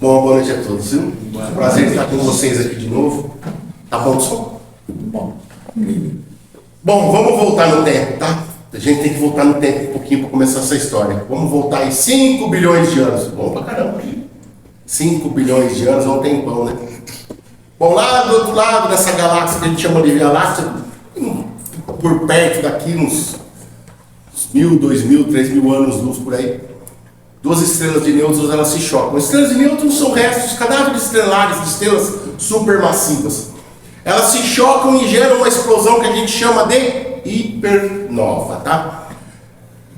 Bom, boa noite a todos, viu? Prazer estar com vocês aqui de novo. Tá bom o som? Bom. Bom, vamos voltar no tempo, tá? A gente tem que voltar no tempo um pouquinho para começar essa história. Vamos voltar aí 5 bilhões de anos. Bom pra caramba, gente. 5 bilhões de anos é um tempão, né? Bom, lá do outro lado dessa galáxia que a gente chama de Via Láctea, por perto daqui, uns 1.000, 2.000, 3.000 anos-luz por aí, duas estrelas de nêutrons, elas se chocam. Estrelas de nêutrons são restos, cadáveres estelares de estrelas supermassivas. Elas se chocam e geram uma explosão que a gente chama de hipernova, tá?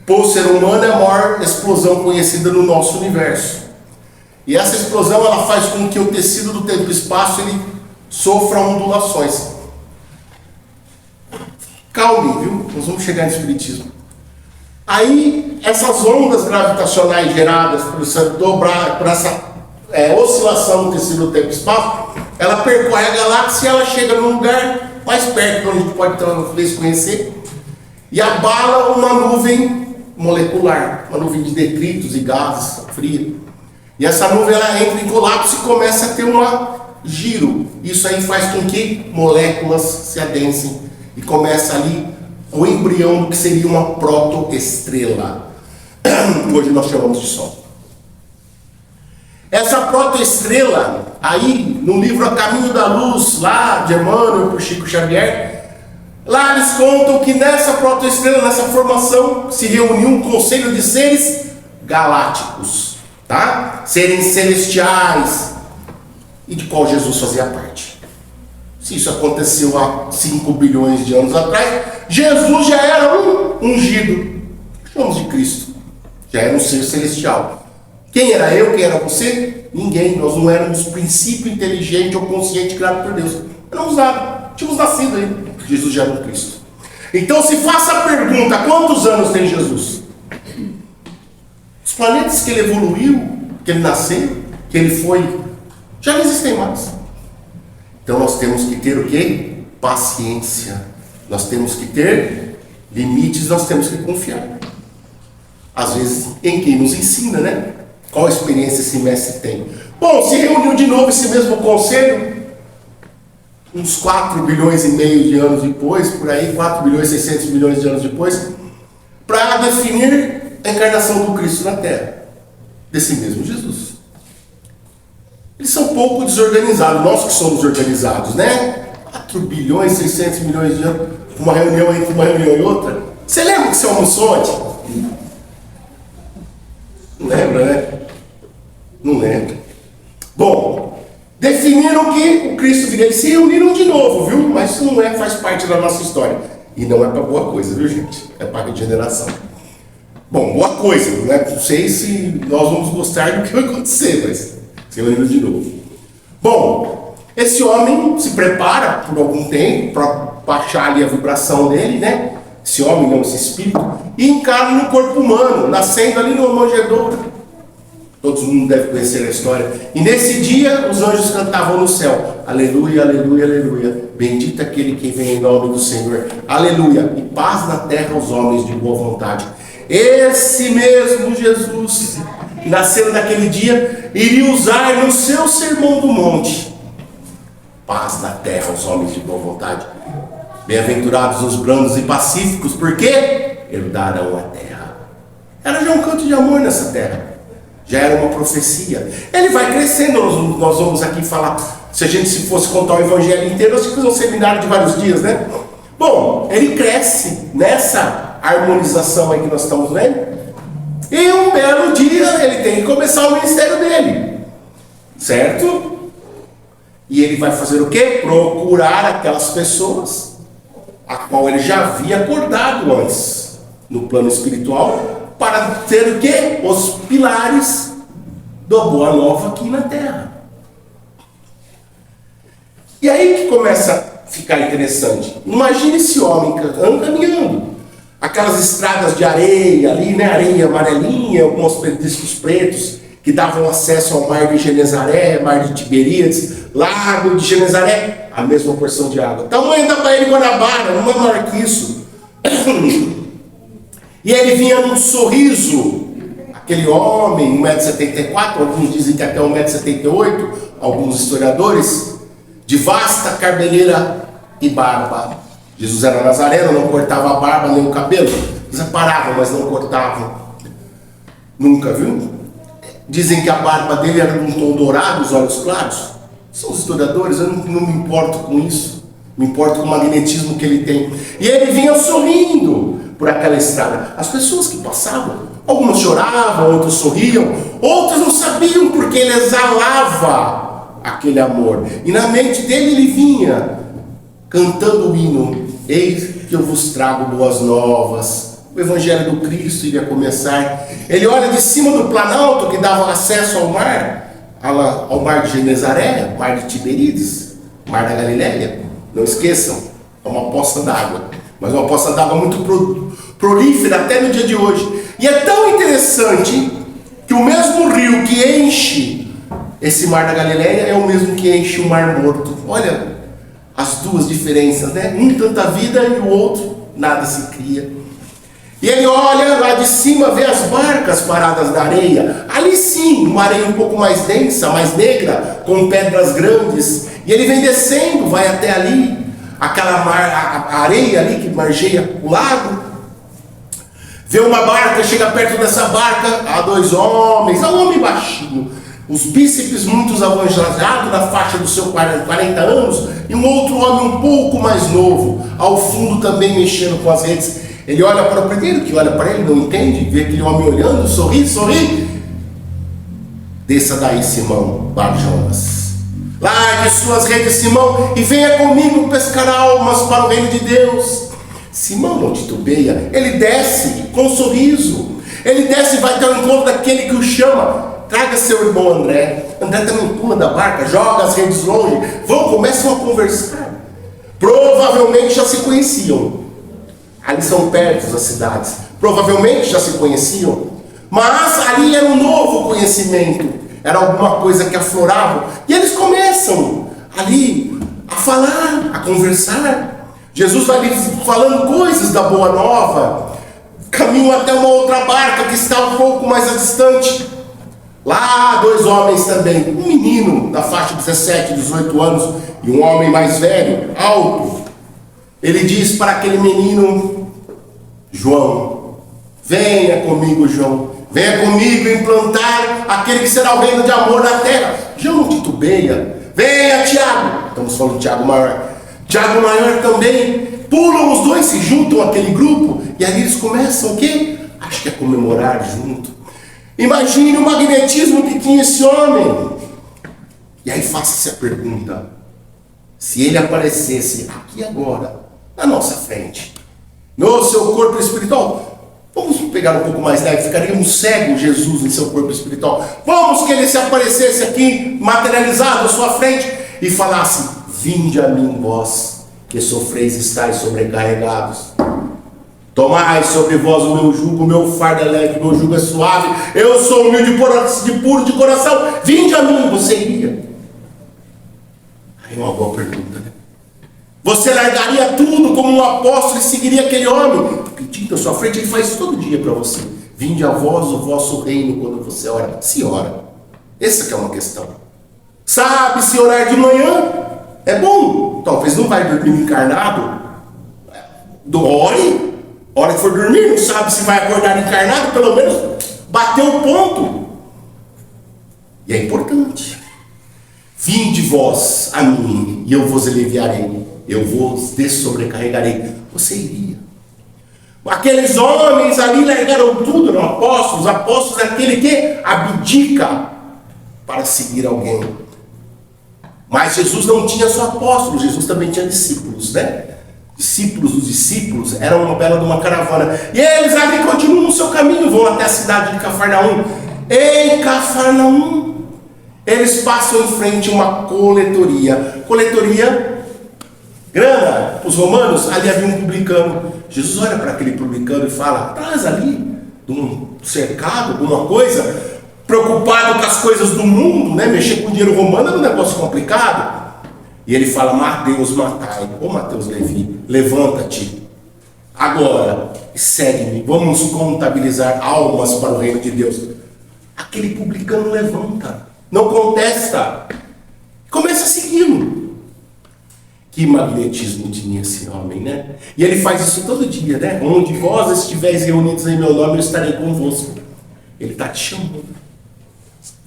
Por ser humano é a maior explosão conhecida no nosso universo. E essa explosão ela faz com que o tecido do tempo e espaço ele sofra ondulações. Calme, viu? Nós vamos chegar no espiritismo. Aí, essas ondas gravitacionais geradas por essa oscilação do tecido do tempo e espaço, ela percorre a galáxia e ela chega num lugar mais perto, onde a gente pode talvez conhecer, e abala uma nuvem molecular, uma nuvem de detritos e gases fria. E essa nuvem ela entra em colapso e começa a ter um giro. Isso aí faz com que moléculas se adensem e começa ali o embrião do que seria uma protoestrela. Hoje nós chamamos de Sol. Essa protoestrela, aí no livro A Caminho da Luz, lá de Emmanuel por Chico Xavier, lá eles contam que nessa protoestrela, nessa formação, se reuniu um conselho de seres galácticos, tá? Seres celestiais, e de qual Jesus fazia parte. Se isso aconteceu há 5 bilhões de anos atrás, Jesus já era um ungido, chamamos de Cristo, já era um ser celestial. Quem era eu, quem era você? Ninguém, nós não éramos princípio inteligente ou consciente criado por Deus. Não nada, tínhamos nascido aí, Jesus já era um Cristo. Então se faça a pergunta, quantos anos tem Jesus? Os planetas que ele evoluiu, que ele nasceu, que ele foi, já não existem mais. Então nós temos que ter o quê? Paciência. Nós temos que ter limites, nós temos que confiar. Às vezes em quem nos ensina, né? Qual experiência esse mestre tem? Bom, se reuniu de novo esse mesmo conselho, uns 4 bilhões e meio de anos depois, por aí, 4 bilhões e 600 milhões de anos depois, para definir a encarnação do Cristo na Terra, desse mesmo Jesus. Eles são um pouco desorganizados, nós que somos organizados, né? 4 bilhões e 600 milhões de anos, uma reunião entre uma reunião e outra. Você lembra que você almoçou ontem? Não lembra, né? Não lembro. Bom, definiram que o Cristo viria. Eles se reuniram de novo, viu? Mas isso não faz parte da nossa história. E não é para boa coisa, viu, gente? É para regeneração. Bom, boa coisa, né? Não sei se nós vamos gostar do que vai acontecer, mas se reuniram de novo. Bom, esse homem se prepara por algum tempo para baixar ali a vibração dele, né? Esse homem, não, esse espírito, e encarna no corpo humano, nascendo ali numa manjedoura. Todo mundo deve conhecer a história. E nesse dia, os anjos cantavam no céu: aleluia, aleluia, aleluia. Bendito aquele que vem em nome do Senhor. Aleluia. E paz na terra aos homens de boa vontade. Esse mesmo Jesus, que nasceu naquele dia, iria usar no seu sermão do monte: paz na terra aos homens de boa vontade. Bem-aventurados os brandos e pacíficos, porque herdarão a terra. Era já um canto de amor nessa terra. Já era uma profecia. Ele vai crescendo, nós vamos aqui falar. Se a gente fosse contar o evangelho inteiro, nós tínhamos que fazer um seminário de vários dias, né? Bom, ele cresce nessa harmonização aí que nós estamos vendo. E um belo dia ele tem que começar o ministério dele. Certo? E ele vai fazer o quê? Procurar aquelas pessoas a qual ele já havia acordado antes, no plano espiritual, para ter o quê? Os pilares da Boa Nova aqui na Terra. E aí que começa a ficar interessante. Imagine esse homem caminhando, aquelas estradas de areia ali, né? Areia amarelinha, alguns pedriscos pretos, que davam acesso ao mar de Genezaré, mar de Tiberíades, lago de Genezaré, a mesma porção de água. Tamanho da Baía de Guanabara, não é maior que isso. E ele vinha num sorriso, aquele homem, 1,74 m, alguns dizem que até 1,78 m, alguns historiadores, de vasta cabeleira e barba. Jesus era nazareno, não cortava a barba nem o cabelo. Eles paravam, mas não cortavam. Nunca viu? Dizem que a barba dele era de um tom dourado, os olhos claros. São os historiadores, eu não me importo com isso. Me importo com o magnetismo que ele tem. E ele vinha sorrindo por aquela estrada. As pessoas que passavam, algumas choravam, outros sorriam, outros não sabiam porque ele exalava aquele amor. E na mente dele ele vinha cantando o hino: eis que eu vos trago boas novas. O Evangelho do Cristo iria começar. Ele olha de cima do planalto que dava acesso ao mar de Genezaré, mar de Tiberíades, mar da Galileia. Não esqueçam, é uma poça d'água, mas uma poça d'água muito prolífera até no dia de hoje. E é tão interessante que o mesmo rio que enche esse mar da Galileia é o mesmo que enche o mar Morto. Olha as duas diferenças, né? Um tanta vida e o outro nada se cria. E ele olha lá de cima, vê as barcas paradas na areia. Ali sim, uma areia um pouco mais densa, mais negra, com pedras grandes. E ele vem descendo, vai até ali, a areia ali que margeia o lago. Vê uma barca, chega perto dessa barca, há dois homens, há um homem baixinho, os bíceps muito avançados, na faixa dos seus 40 anos, e um outro homem um pouco mais novo, ao fundo também mexendo com as redes. Ele olha para o primeiro, que olha para ele, não entende, vê aquele homem olhando, sorri. Desça daí, Simão Bar-Jonas. Largue suas redes, Simão, e venha comigo pescar almas para o reino de Deus. Simão não titubeia, ele desce com um sorriso. Ele desce e vai ter ao encontro daquele que o chama. Traga seu irmão André. André também pula da barca, joga as redes longe. Começam a conversar. Provavelmente já se conheciam. Ali são perto as cidades. Provavelmente já se conheciam. Mas ali era um novo conhecimento. Era alguma coisa que aflorava. E eles começam ali a falar, a conversar. Jesus vai lhe falando coisas da boa nova. Caminham até uma outra barca que está um pouco mais distante. Lá, dois homens também. Um menino na faixa de 17, 18 anos e um homem mais velho, alto. Ele diz para aquele menino: João, venha comigo, João. Venha comigo implantar aquele que será o reino de amor na terra. João não titubeia. Venha, Tiago. Estamos falando de Tiago Maior. Tiago Maior também. Pulam os dois, se juntam àquele grupo. E aí eles começam o quê? Acho que é comemorar junto. Imagine o magnetismo que tinha esse homem. E aí faça-se a pergunta: se ele aparecesse aqui agora, na nossa frente, no seu corpo espiritual, vamos pegar um pouco mais leve, ficaríamos cegos, Jesus, em seu corpo espiritual. Vamos que ele se aparecesse aqui, materializado à sua frente, e falasse: vinde a mim, vós, que sofreis e estáis sobrecarregados. Tomai sobre vós o meu jugo, o meu fardo é leve, o meu jugo é suave. Eu sou humilde e puro de coração. Vinde a mim, você iria? Aí uma boa pergunta, né? Você largaria tudo como um apóstolo e seguiria aquele homem pedindo à sua frente? Ele faz isso todo dia para você. Vinde a vós o vosso reino quando você ora. Se ora. Essa que é uma questão. Sabe, se orar de manhã é bom. Talvez não vai dormir encarnado. Ore. Hora que for dormir, não sabe se vai acordar encarnado. Pelo menos bateu o ponto. E é importante. Vinde vós a mim e eu vos aliviarei. Eu vos dessobrecarregarei. Você iria. Aqueles homens ali largaram tudo, não apóstolos. Os apóstolos é aquele que abdica para seguir alguém. Mas Jesus não tinha só apóstolos, Jesus também tinha discípulos, né? Discípulos dos discípulos, era uma bela de uma caravana. E eles ali continuam no seu caminho, vão até a cidade de Cafarnaum. Em Cafarnaum, eles passam em frente a uma coletoria. Coletoria, grana. Os romanos, ali havia um publicano. Jesus olha para aquele publicano e fala: atrás ali, de um cercado, alguma coisa, preocupado com as coisas do mundo, né? Mexer com o dinheiro romano era um negócio complicado. E ele fala: Mateus, matai. Ô Mateus Levi, levanta-te agora e segue-me. Vamos contabilizar almas para o reino de Deus. aquele publicano levanta, não contesta, começa a segui-lo. Que magnetismo tinha esse homem, né? E ele faz isso todo dia, né? Onde vós estiveres reunidos em meu nome, eu estarei convosco. Ele está te chamando.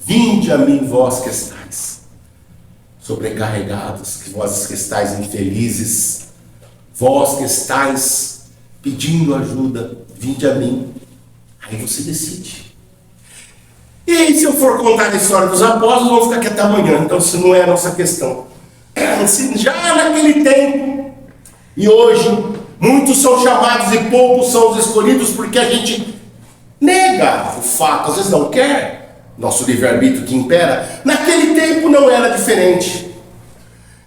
Vinde a mim, vós que estáis sobrecarregados, vós que estáis infelizes, vós que estáis pedindo ajuda, vinde a mim. Aí você decide. E aí, se eu for contar a história dos apóstolos, vamos ficar aqui até amanhã. Então, isso não é a nossa questão. Já naquele tempo, e hoje, muitos são chamados e poucos são os escolhidos, porque a gente nega o fato, às vezes não quer, nosso livre-arbítrio que impera. Naquele tempo não era diferente.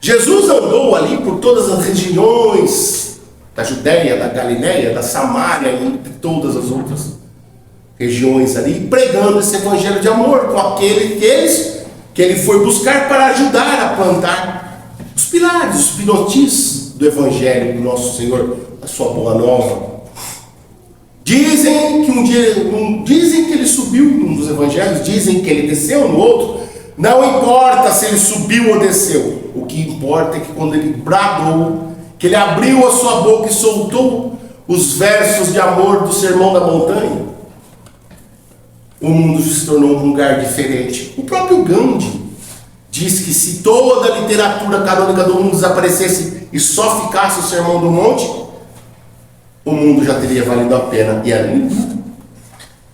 Jesus andou ali por todas as regiões da Judéia, da Galiléia, da Samária, entre todas as outras regiões ali, pregando esse evangelho de amor com aqueles que ele foi buscar para ajudar a plantar os pilares, os pilotis do evangelho do nosso Senhor, a sua boa nova. Dizem que dizem que ele subiu num dos evangelhos, dizem que ele desceu no outro. Não importa se ele subiu ou desceu. O que importa é que quando ele bradou, que ele abriu a sua boca e soltou os versos de amor do Sermão da Montanha, o mundo se tornou um lugar diferente. O próprio Gandhi diz que se toda a literatura canônica do mundo desaparecesse e só ficasse o Sermão do Monte, o mundo já teria valido a pena. E era um hindu.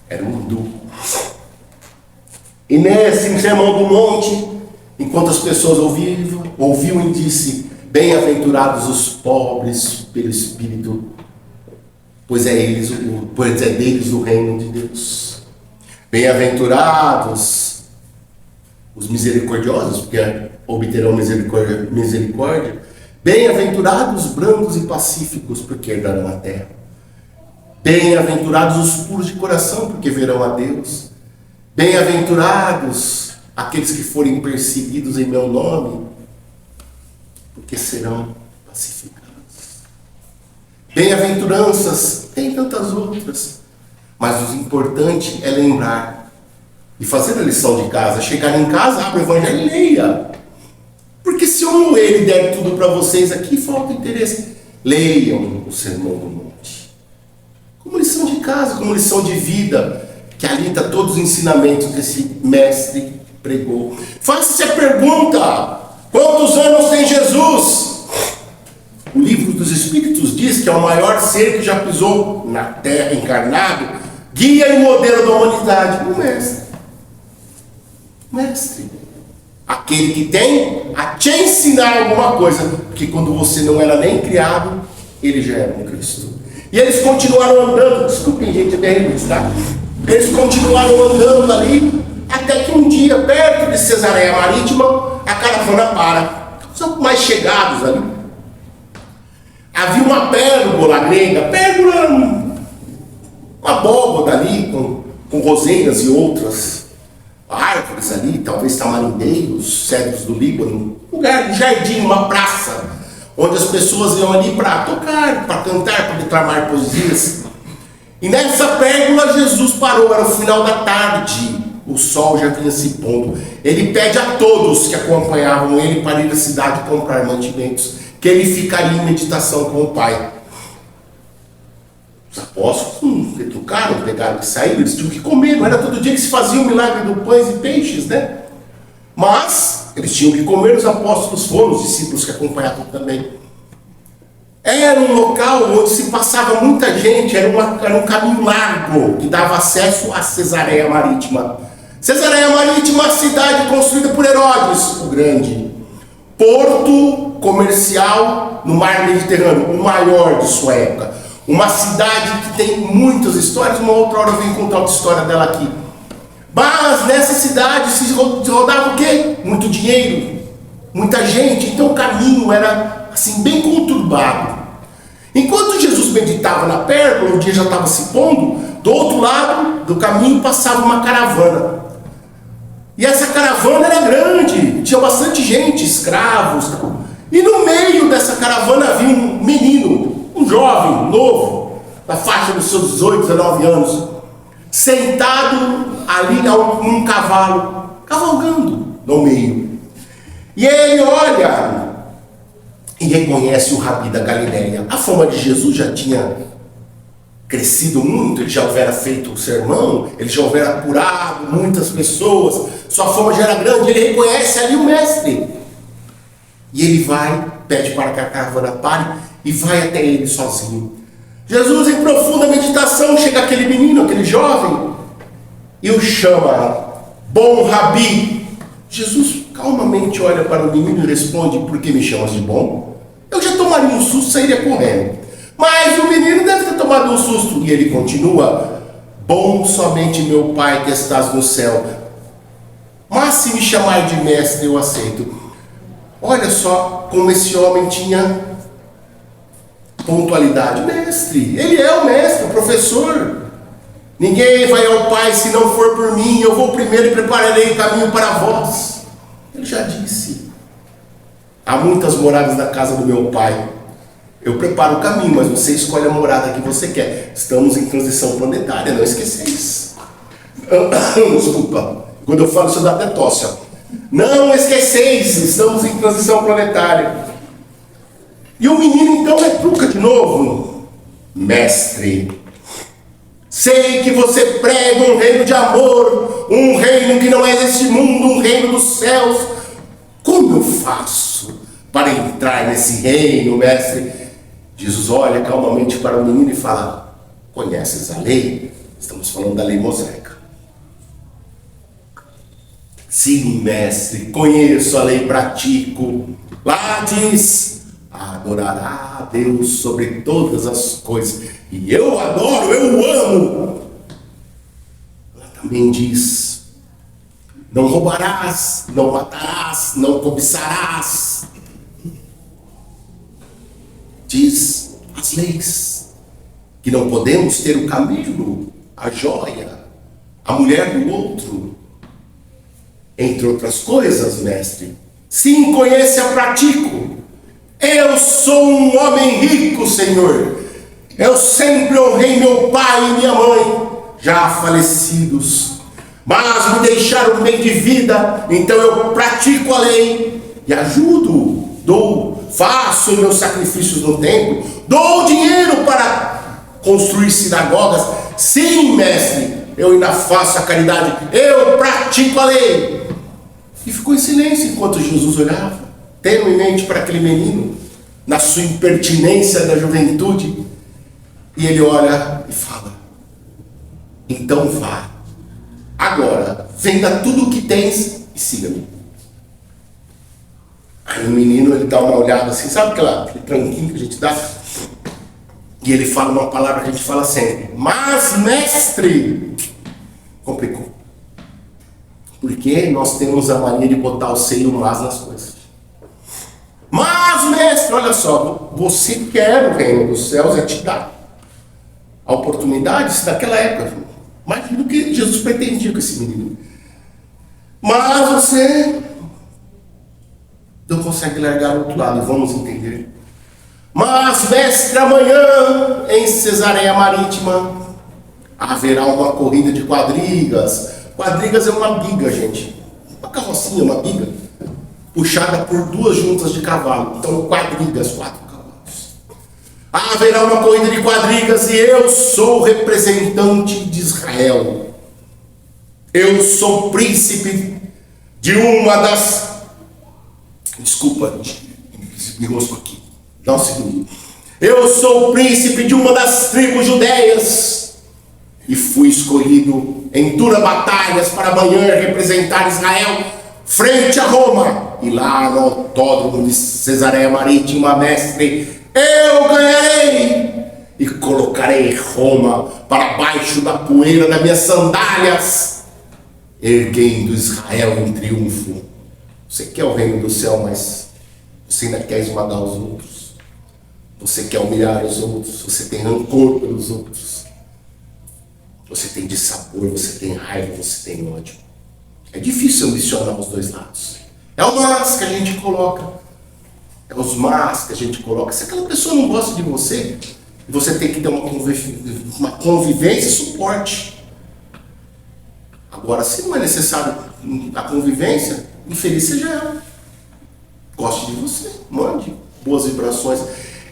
Era um hindu. E nesse Sermão do Monte, enquanto as pessoas ouviam e disse: bem-aventurados os pobres pelo Espírito, pois é deles o reino de Deus. Bem-aventurados os misericordiosos, porque obterão misericórdia. Bem-aventurados os brancos e pacíficos, porque herdarão a terra. Bem-aventurados os puros de coração, porque verão a Deus. Bem-aventurados aqueles que forem perseguidos em meu nome, porque serão pacificados. Bem-aventuranças, tem tantas outras, mas o importante é lembrar e fazer a lição de casa. Chegar em casa, abre o evangelho e leia. Porque se eu não ler e der tudo para vocês aqui, falta interesse. Leiam o Sermão do Monte. Como lição de casa, como lição de vida, que ali está todos os ensinamentos que esse mestre pregou. Faça-se a pergunta: quantos anos tem Jesus? O livro dos Espíritos diz que é o maior ser que já pisou na terra encarnado, guia e modelo da humanidade. O mestre. Mestre, aquele que tem a te ensinar alguma coisa, porque quando você não era nem criado, ele já era um Cristo. E eles continuaram andando, desculpem gente, é bem isso, tá? Eles continuaram andando ali, até que um dia, perto de Cesareia Marítima, a caravana para. São mais chegados ali. Havia uma pérgola grega, pérgola, uma abóboda ali, com roseiras e outras árvores ali, talvez tamarindeiros, cedros do Líbano, um lugar, um jardim, uma praça, onde as pessoas iam ali para tocar, para cantar, para declamar poesias. E nessa pérgola Jesus parou, era o final da tarde, o sol já vinha se pondo. Ele pede a todos que acompanhavam ele para ir à cidade comprar mantimentos, que ele ficaria em meditação com o Pai. Os apóstolos não retrucaram, pegaram que saíram, eles tinham que comer, não era todo dia que se fazia o milagre do pães e peixes, né? Mas eles tinham que comer, os apóstolos foram, os discípulos que acompanhavam também. Era um local onde se passava muita gente, era um caminho largo que dava acesso a Cesareia Marítima. Cesareia Marítima, cidade construída por Herodes o Grande, porto comercial no mar Mediterrâneo, o maior de sua época. Uma cidade que tem muitas histórias, uma outra hora eu venho contar outra história dela aqui. Mas nessa cidade se rodava o quê? Muito dinheiro, muita gente, então o caminho era assim bem conturbado. Enquanto Jesus meditava na pérgola, o dia já estava se pondo, do outro lado do caminho passava uma caravana. E essa caravana era grande, tinha bastante gente, escravos. E no meio dessa caravana havia um menino, um jovem, novo, na faixa dos seus 18, 19 anos, sentado ali há um cavalo cavalgando no meio. E ele olha e reconhece o Rabi da Galileia. A fama de Jesus já tinha crescido muito, ele já houvera feito o sermão, ele já houvera curado muitas pessoas, sua fama já era grande, ele reconhece ali o mestre. E ele vai, pede para que a caravana pare e vai até ele sozinho. Jesus, em profunda meditação, chega aquele menino, aquele jovem, e o chama, bom Rabi. Jesus calmamente olha para o menino e responde, por que me chamas de bom? Eu já tomaria um susto, sairia correndo. Mas o menino deve ter tomado um susto. E ele continua, bom somente meu Pai que estás no céu. Mas se me chamar de mestre, eu aceito. Olha só como esse homem tinha pontualidade. Mestre, ele é o mestre, o professor. Ninguém vai ao Pai se não for por mim. Eu vou primeiro e prepararei o caminho para vós. Ele já disse, há muitas moradas na casa do meu Pai. Eu preparo o caminho, mas você escolhe a morada que você quer. Estamos em transição planetária, não esqueceis. Desculpa, quando eu falo isso dá até tosse. Não esqueceis, estamos em transição planetária. E o menino então retruca de novo. Mestre, sei que você prega um reino de amor, um reino que não é deste mundo, um reino dos céus. Como eu faço para entrar nesse reino, mestre? Jesus olha calmamente para o menino e fala, conheces a lei? Estamos falando da lei mosaica. Sim, mestre, conheço a lei, pratico. Lá diz, adorará a Deus sobre todas as coisas. E eu adoro, eu amo. Ela também diz, não roubarás, não matarás, não cobiçarás. Diz as leis que não podemos ter o camelo, a joia, a mulher do outro, entre outras coisas, mestre. Sim, conheço e pratico. Eu sou um homem rico, Senhor. Eu sempre honrei meu pai e minha mãe, já falecidos, mas me deixaram bem de vida, então eu pratico a lei e ajudo, dou, faço meus sacrifícios no templo, dou dinheiro para construir sinagogas. Sim, mestre, eu ainda faço a caridade, eu pratico a lei. E ficou em silêncio enquanto Jesus olhava, tenuemente para aquele menino, na sua impertinência da juventude. E ele olha e fala, então vá, agora venda tudo o que tens e siga-me. Aí o menino, ele dá uma olhada assim, sabe aquele tranquinho que a gente dá? E ele fala uma palavra que a gente fala sempre, mas mestre, complicou. Porque nós temos a mania de botar o seio mas nas coisas. Mas mestre, olha só, você quer o reino dos céus, é te dar a oportunidade daquela época, mais do que Jesus pretendia com esse menino. Mas você não consegue largar o outro lado, e vamos entender. Mas, mestre, amanhã em Cesareia Marítima haverá uma corrida de quadrigas. Quadrigas é uma biga, gente. Uma carrocinha, uma biga, puxada por 2 juntas de cavalo. Então, quadrigas, 4 cavalos. Haverá uma corrida de quadrigas e eu sou representante de Israel. Eu sou príncipe de uma das... Desculpa, me enrosco aqui. Dá um segundo. Eu sou príncipe de uma das tribos judeias e fui escolhido em duras batalhas para amanhã representar Israel frente a Roma. E lá no autódromo de Cesareia Marítima, mestre, eu ganharei e colocarei Roma para baixo da poeira das minhas sandálias, erguendo Israel em triunfo. Você quer o reino do céu, mas você ainda quer esmagar os outros. Você quer humilhar os outros. Você tem rancor pelos outros. Você tem dissabor, você tem raiva, você tem ódio. É difícil ambicionar os dois lados. É o mas que a gente coloca. É os mas que a gente coloca. Se aquela pessoa não gosta de você, você tem que ter uma convivência e suporte. Agora, se não é necessário a convivência, infeliz seja ela. Goste de você, mande boas vibrações.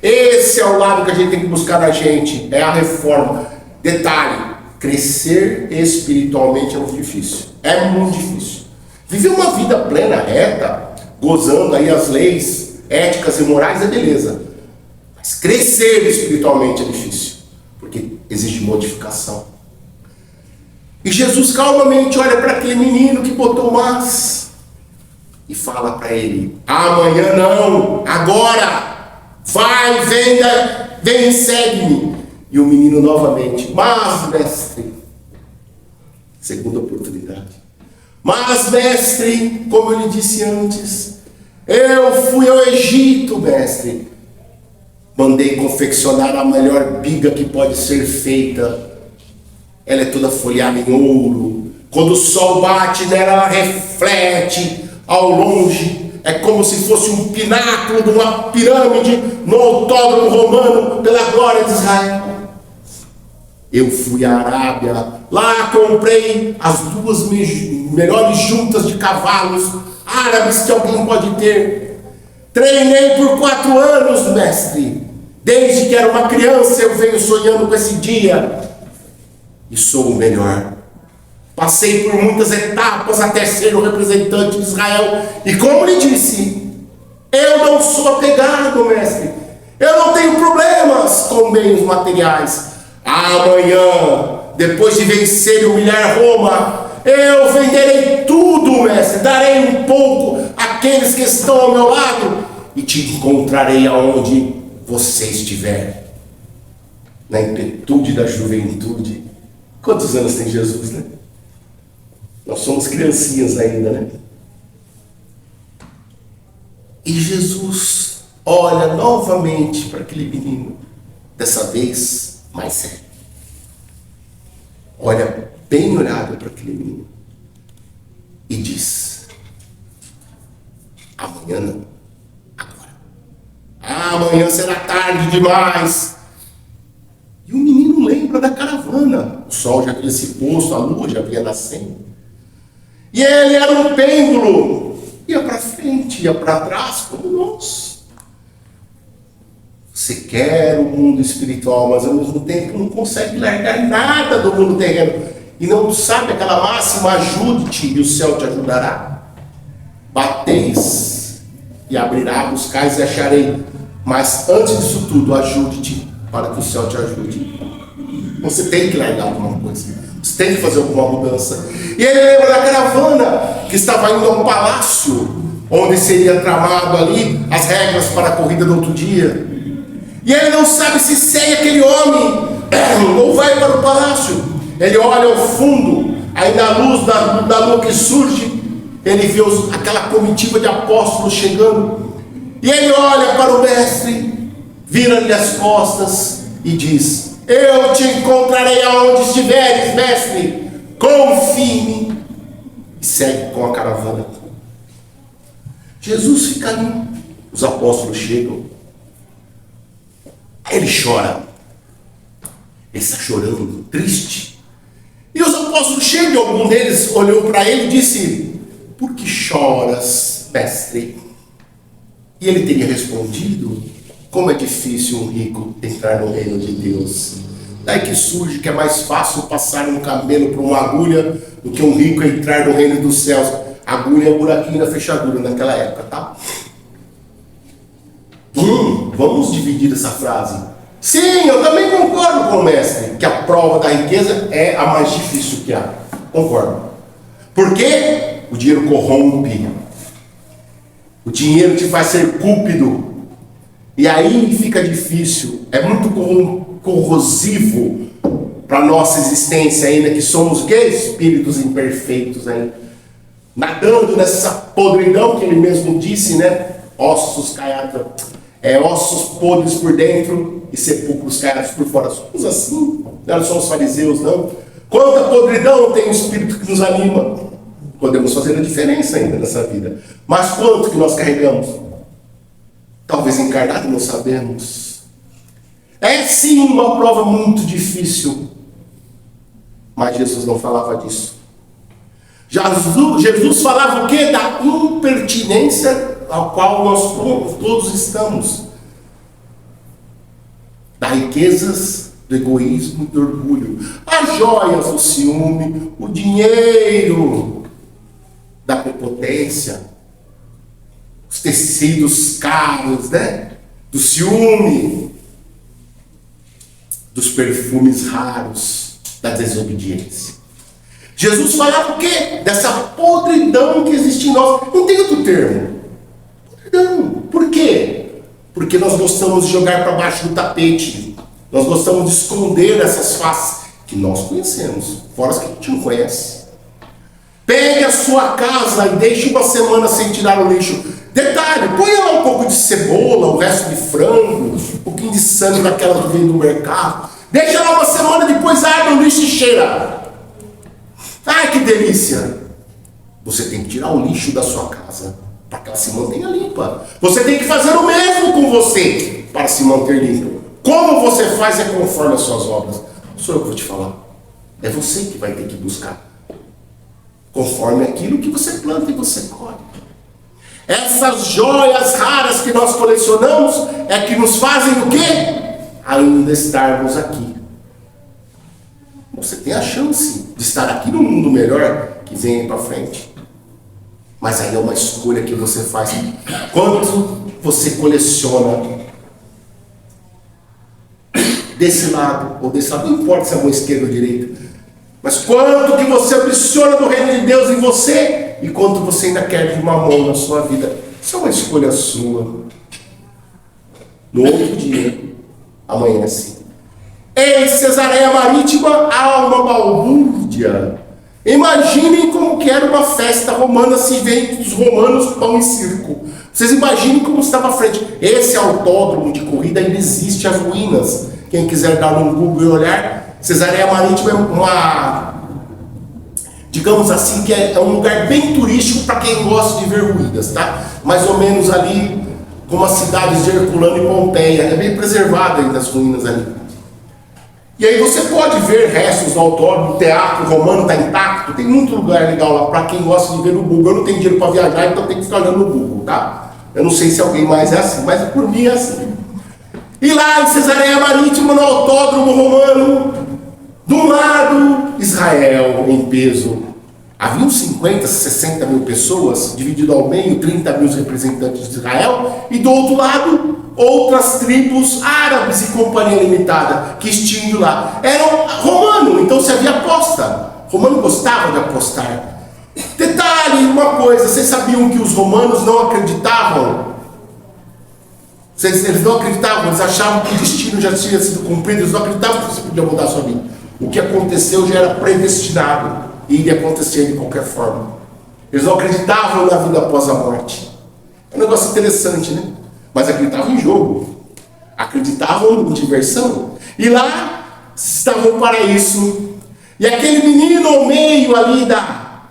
Esse é o lado que a gente tem que buscar da gente, é a reforma. Detalhe, crescer espiritualmente é muito difícil. É muito difícil. Viver uma vida plena, reta, gozando aí as leis éticas e morais é beleza. Mas crescer espiritualmente é difícil, porque exige modificação. E Jesus calmamente olha para aquele menino que botou mas e fala para ele: amanhã não, agora, vai, venda, vem e segue-me. E o menino novamente: mas mestre, segunda oportunidade, mas mestre, como eu lhe disse antes, eu fui ao Egito, mestre, mandei confeccionar a melhor biga que pode ser feita. Ela é toda folhada em ouro. Quando o sol bate nela, ela reflete ao longe. É como se fosse um pináculo de uma pirâmide no autódromo romano pela glória de Israel. Eu fui à Arábia. Lá comprei as 2 melhores juntas de cavalos árabes que alguém pode ter. Treinei por 4 anos, mestre. Desde que era uma criança eu venho sonhando com esse dia. E sou o melhor. Passei por muitas etapas até ser o representante de Israel. E como lhe disse, eu não sou apegado, mestre. Eu não tenho problemas com bens materiais. Amanhã, depois de vencer e humilhar Roma, eu venderei tudo, mestre. Darei um pouco àqueles que estão ao meu lado e te encontrarei aonde você estiver. Na impetude da juventude. Quantos anos tem Jesus, né? Nós somos criancinhas ainda, né? E Jesus olha novamente para aquele menino, dessa vez mais sério. Olha bem olhado para aquele menino e diz: amanhã não, agora. Amanhã será tarde demais. E o menino lembra da caravana. O sol já havia se posto, a lua já havia nascendo. E ele era um pêndulo. Ia para frente, ia para trás, como nós. Você quer o mundo espiritual, mas ao mesmo tempo não consegue largar nada do mundo terreno. E não sabe aquela máxima: ajude-te e o céu te ajudará. Bateis e abrirá, buscais e acharei. Mas antes disso tudo, ajude-te para que o céu te ajude. Você tem que largar alguma coisa. Você tem que fazer alguma mudança. E ele lembra da caravana que estava indo a um palácio, onde seria tramado ali as regras para a corrida do outro dia. E ele não sabe se segue aquele homem ou vai para o palácio. Ele olha ao fundo, aí na luz da lua que surge, ele vê aquela comitiva de apóstolos chegando. E ele olha para o mestre, vira-lhe as costas e diz: eu te encontrarei aonde estiveres, mestre. Confie em mim. E segue com a caravana. Jesus fica ali. Os apóstolos chegam. Aí ele chora. Ele está chorando, triste. E os apóstolos chegam, algum deles olhou para ele e disse: por que choras, mestre? E ele teria respondido: como é difícil um rico entrar no reino de Deus. Daí que surge que é mais fácil passar um camelo por uma agulha do que um rico entrar no reino dos céus. Agulha é o buraquinho da fechadura naquela época, tá? Vamos dividir essa frase. Sim, eu também concordo com o mestre, que a prova da riqueza é a mais difícil que há. Concordo. Porque o dinheiro corrompe. O dinheiro te faz ser cúpido. E aí fica difícil. É muito corrosivo para a nossa existência ainda, que somos o quê? Espíritos imperfeitos ainda. Nadando nessa podridão que ele mesmo disse, né? Ossos caiados. Ossos podres por dentro e sepulcros caiados por fora. Somos assim. Não somos fariseus, não. Quanta podridão tem um espírito que nos anima. Podemos fazer a diferença ainda nessa vida. Mas quanto que nós carregamos? Talvez encarnado, não sabemos. É sim uma prova muito difícil. Mas Jesus não falava disso. Jesus falava o quê? Da impertinência ao qual nós todos estamos. Das riquezas do egoísmo e do orgulho. As joias do ciúme, o dinheiro da prepotência, os tecidos caros, né? Do ciúme, dos perfumes raros, da desobediência. Jesus falava o quê? Dessa podridão que existe em nós. Não tem outro termo. Podridão. Por quê? Porque nós gostamos de jogar para baixo do tapete. Nós gostamos de esconder essas faces que nós conhecemos, fora as que a gente não conhece. Pegue a sua casa e deixe uma semana sem tirar o lixo. Detalhe, põe lá um pouco de cebola, o resto de frango, um pouquinho de sangue daquela que veio do mercado. Deixa lá uma semana, depois abre o lixo e cheira. Ai, que delícia! Você tem que tirar o lixo da sua casa para que ela se mantenha limpa. Você tem que fazer o mesmo com você para se manter limpo. Como você faz é conforme as suas obras. Não sou eu que vou te falar. É você que vai ter que buscar. Conforme aquilo que você planta e você colhe. Essas joias raras que nós colecionamos é que nos fazem o quê? Ainda estarmos aqui. Você tem a chance de estar aqui no mundo melhor que vem aí para frente. Mas aí é uma escolha que você faz. Quanto você coleciona desse lado ou desse lado, não importa se é a mão esquerda ou direita, mas quanto que você ambiciona do reino de Deus em você e quanto você ainda quer de mamão na sua vida. Isso é uma escolha sua. No outro dia, amanhece. Em Cesareia Marítima há uma balbúrdia. Imaginem como que era uma festa romana se vem dos romanos pão e circo. Vocês imaginem como estava à frente. Esse autódromo de corrida ainda existe, as ruínas. Quem quiser dar um Google e olhar, Cesareia Marítima é uma, digamos assim, que é um lugar bem turístico para quem gosta de ver ruínas, tá? Mais ou menos ali, como as cidades de Herculano e Pompeia. É bem preservada ainda as ruínas ali. E aí você pode ver restos do autódromo, o teatro romano está intacto. Tem muito lugar legal lá para quem gosta de ver no Google. Eu não tenho dinheiro para viajar, então tem que ficar olhando no Google, tá? Eu não sei se alguém mais é assim, mas por mim é assim. E lá em Cesareia Marítima, no autódromo romano, de um lado, Israel em peso. Havia uns 50, 60 mil pessoas, dividido ao meio, 30 mil representantes de Israel. E do outro lado, outras tribos árabes e companhia limitada que tinham lá. Eram romano, então se havia aposta. Romano gostava de apostar. Detalhe, uma coisa, vocês sabiam que os romanos não acreditavam? Eles não acreditavam, eles achavam que o destino já tinha sido cumprido, eles não acreditavam que você podia mudar a sua vida. O que aconteceu já era predestinado e iria acontecer de qualquer forma. Eles não acreditavam na vida após a morte. É um negócio interessante, né? Mas acreditavam em jogo, acreditavam em diversão. E lá estavam para isso. E aquele menino ao meio ali da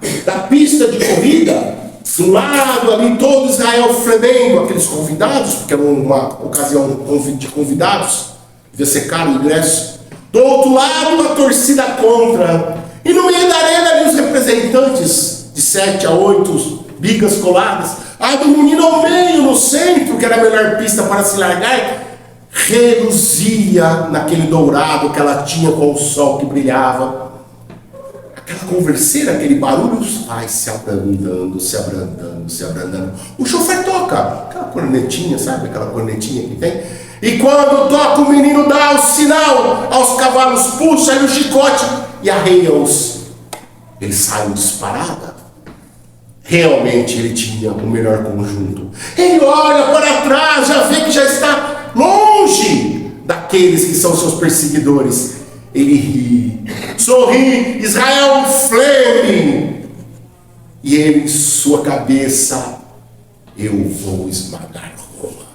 pista de corrida, do lado ali, todo Israel fremendo, aqueles convidados, porque era uma ocasião de convidados, devia ser caro o ingresso. Do outro lado, uma torcida contra. E no meio da arena ali os representantes de 7 a 8 bigas coladas. A do menino ao meio, no centro, que era a melhor pista para se largar, reluzia naquele dourado que ela tinha com o sol que brilhava. Aquela converseira, aquele barulho, vai se abrandando, se abrandando, se abrandando. O chofer toca, aquela cornetinha, sabe? Aquela cornetinha que tem. E quando toca, o menino dá o sinal aos cavalos, puxa aí o chicote e arreia-os. Eles saem disparada. Realmente ele tinha o melhor conjunto. Ele olha para trás, já vê que já está longe daqueles que são seus perseguidores. Ele ri, sorri, Israel fleme. E ele em sua cabeça, eu vou esmagar Roma.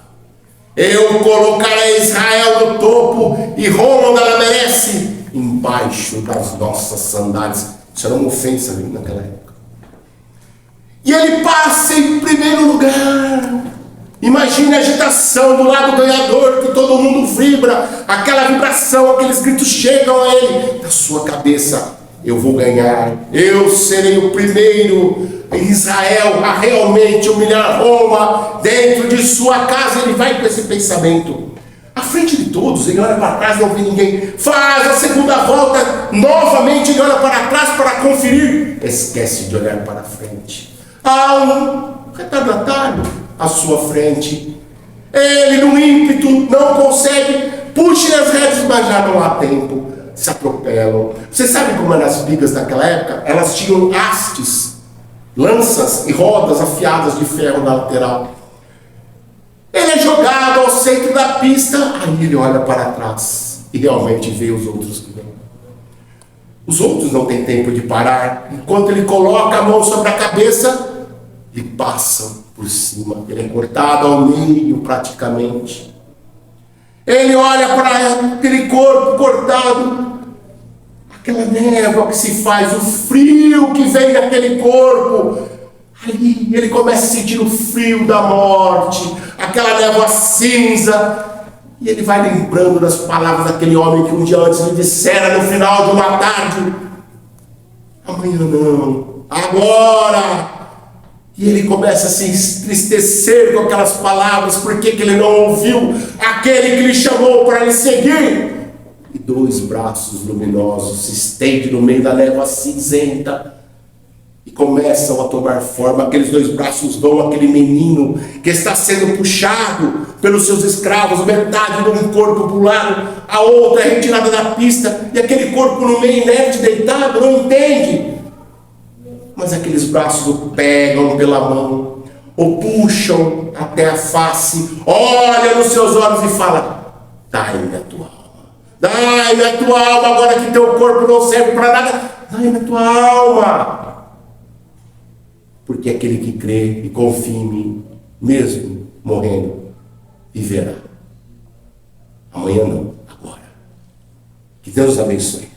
Eu colocarei Israel no topo e Roma, onde ela merece, embaixo das nossas sandálias. Isso era uma ofensa naquela época. E ele passa em primeiro lugar. Imagine a agitação do lado ganhador, que todo mundo vibra, aquela vibração, aqueles gritos chegam a ele. Na sua cabeça, eu vou ganhar, eu serei o primeiro em Israel a realmente humilhar Roma. Dentro de sua casa ele vai com esse pensamento. À frente de todos, ele olha para trás, não vê ninguém. Faz a segunda volta, novamente ele olha para trás para conferir. Esquece de olhar para frente. Há um retardatário à sua frente. Ele, no ímpeto, não consegue. Puxe as redes, mas já não há tempo. Se atropelam. Você sabe como eram as brigas naquela época? Elas tinham hastes, lanças e rodas afiadas de ferro na lateral. Ele é jogado ao centro da pista, aí ele olha para trás e realmente vê os outros que vêm. Os outros não têm tempo de parar. Enquanto ele coloca a mão sobre a cabeça, ele passa por cima. Ele é cortado ao meio praticamente. Ele olha para aquele corpo cortado, aquela névoa que se faz, o frio que vem daquele corpo. Ali ele começa a sentir o frio da morte, aquela névoa cinza. E ele vai lembrando das palavras daquele homem que um dia antes lhe dissera no final de uma tarde: amanhã não, agora. E ele começa a se entristecer com aquelas palavras, porque que ele não ouviu aquele que lhe chamou para lhe seguir. E dois braços luminosos se estendem no meio da névoa cinzenta e começam a tomar forma. Aqueles dois braços vão aquele menino que está sendo puxado pelos seus escravos, metade de um corpo para o lado, a outra é retirada da pista, e aquele corpo no meio inerte, deitado, não entende. Mas aqueles braços o pegam pela mão, o puxam até a face, olha nos seus olhos e fala: dai-me a tua alma, dai-me a tua alma, agora que teu corpo não serve para nada, dai-me a tua alma. Porque aquele que crê e confia em mim, mesmo morrendo, viverá. Amanhã não, agora. Que Deus abençoe.